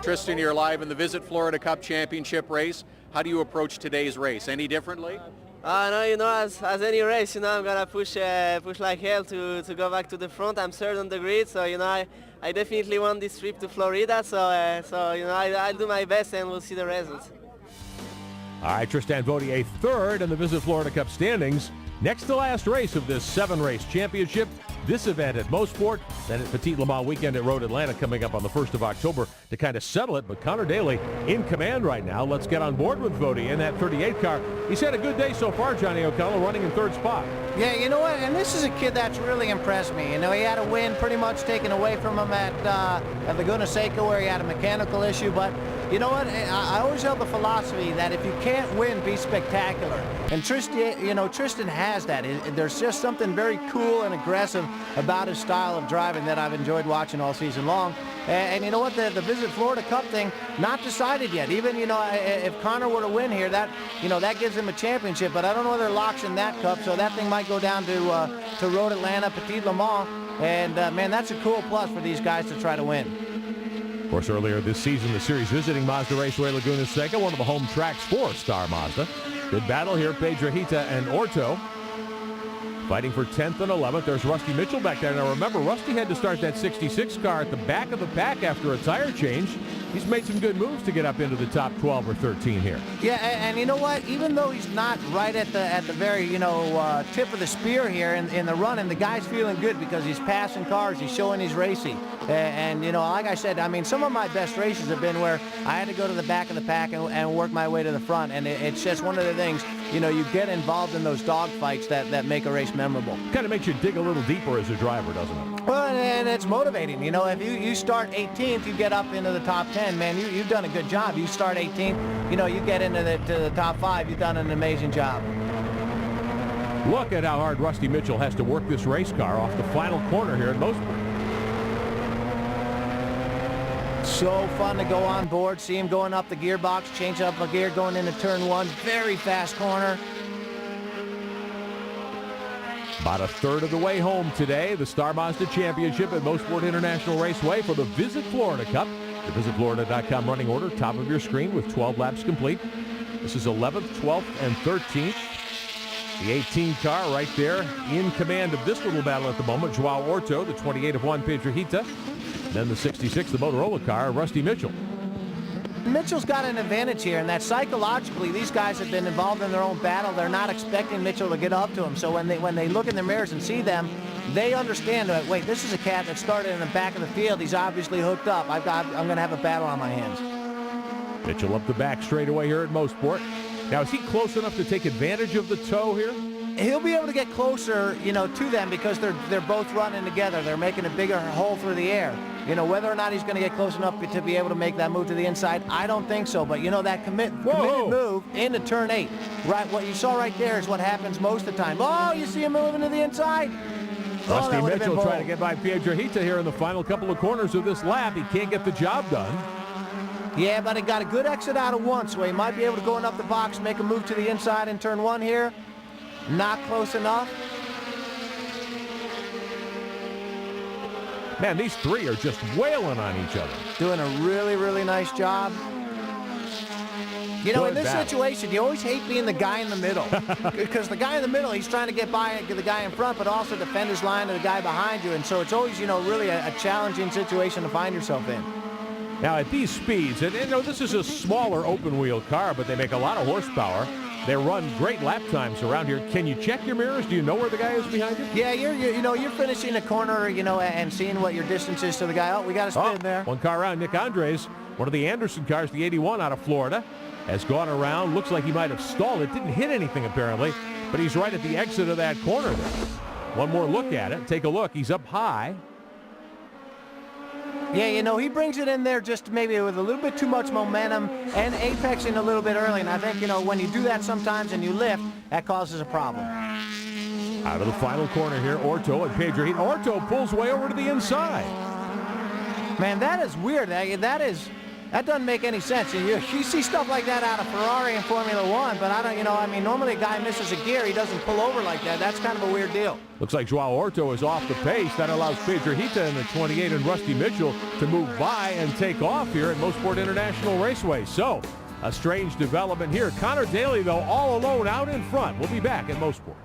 Tristan, you're live in the Visit Florida Cup Championship race. How do you approach today's race? Any differently? No, as any race, I'm gonna push like hell to go back to the front. I'm third on the grid, so I definitely want this trip to Florida. So I'll do my best, and we'll see the results. All right, Tristan Vautier third in the Visit Florida Cup standings. Next to last race of this 7-race championship. This event at Mosport, then at Petit Le Mans weekend at Road Atlanta coming up on the 1st of October to kind of settle it. But Connor Daly in command right now. Let's get on board with Vautier in that 38 car. He's had a good day so far, Johnny O'Connell, running in third spot. Yeah, you know what? And this is a kid that's really impressed me. He had a win pretty much taken away from him at Laguna Seca where he had a mechanical issue. But you know what? I always held the philosophy that if you can't win, be spectacular. And Tristan has that. There's just something very cool and aggressive about his style of driving that I've enjoyed watching all season long. And you know what? The Visit Florida Cup thing, not decided yet. Even, if Connor were to win here, that gives him a championship. But I don't know whether it locks in that cup, so that thing might go down to Road Atlanta, Petit Le Mans. And, man, that's a cool plus for these guys to try to win. Of course, earlier this season, the series visiting Mazda Raceway Laguna Seca, one of the home tracks for Star Mazda. Good battle here, Pedrojita and Orto fighting for 10th and 11th. There's Rusty Mitchell back there. Now remember, Rusty had to start that 66 car at the back of the pack after a tire change. He's made some good moves to get up into the top 12 or 13 here. Yeah, and you know what? Even though he's not right at the very tip of the spear here in the running, the guy's feeling good because he's passing cars. He's showing he's racing. And like I said, I mean, some of my best races have been where I had to go to the back of the pack and work my way to the front. And it's just one of the things, you get involved in those dog fights that make a race memorable. Kind of makes you dig a little deeper as a driver, doesn't it? Well, and it's motivating. If you start 18th, you get up into the top 10, man, you've done a good job. You start 18th, you get into the top 5, you've done an amazing job. Look at how hard Rusty Mitchell has to work this race car off the final corner here at Mosport. So fun to go on board, see him going up the gearbox, change up a gear, going into turn 1, very fast corner. About a third of the way home today, the Star Mazda Championship at Mosport International Raceway for the Visit Florida Cup. The VisitFlorida.com running order, top of your screen with 12 laps complete. This is 11th, 12th, and 13th. The 18 car right there in command of this little battle at the moment, Joao Orto, the 28 of Juan Pedrojita. Then the 66, the Motorola car, Rusty Mitchell. Mitchell's got an advantage here in that psychologically these guys have been involved in their own battle. They're not expecting Mitchell to get up to him. So when they look in the mirrors and see them, they understand that, wait, this is a cat that started in the back of the field. He's obviously hooked up. I'm going to have a battle on my hands. Mitchell up the back straightaway here at Mosport. Now, is he close enough to take advantage of the tow here? He'll be able to get closer, to them because they're both running together. They're making a bigger hole through the air. Whether or not he's going to get close enough to be able to make that move to the inside, I don't think so. But, that committed move into turn 8, right? What you saw right there is what happens most of the time. Oh, you see him moving to the inside? Rusty Mitchell trying to get by Pedrojita here in the final couple of corners of this lap. He can't get the job done. Yeah, but he got a good exit out of 1, so he might be able to go up the box, make a move to the inside in turn 1 here. Not close enough. Man, these three are just wailing on each other. Doing a really, really nice job. In this situation, you always hate being the guy in the middle. Because the guy in the middle, he's trying to get by the guy in front, but also defend his line to the guy behind you. And so it's always, really a challenging situation to find yourself in. Now, at these speeds, and this is a smaller open-wheel car, but they make a lot of horsepower. They run great lap times around here. Can you check your mirrors? Do you know where the guy is behind you? Yeah, you're finishing a corner, and seeing what your distance is to the guy. Oh, we got a spin there. One car around. Nick Andres, one of the Anderson cars, the 81 out of Florida, has gone around. Looks like he might have stalled. It didn't hit anything apparently, but he's right at the exit of that corner there. One more look at it. Take a look. He's up high. Yeah, he brings it in there just maybe with a little bit too much momentum and apexing a little bit early. And I think, when you do that sometimes and you lift, that causes a problem. Out of the final corner here, Orto and Pedrojita. Orto pulls way over to the inside. Man, that is weird. That is That doesn't make any sense. You see stuff like that out of Ferrari and Formula One, but I don't, I mean, normally a guy misses a gear, he doesn't pull over like that. That's kind of a weird deal. Looks like Joao Orto is off the pace. That allows Pedro Hita in the 28 and Rusty Mitchell to move by and take off here at Mosport International Raceway. So, a strange development here. Connor Daly, though, all alone out in front. We'll be back at Mosport.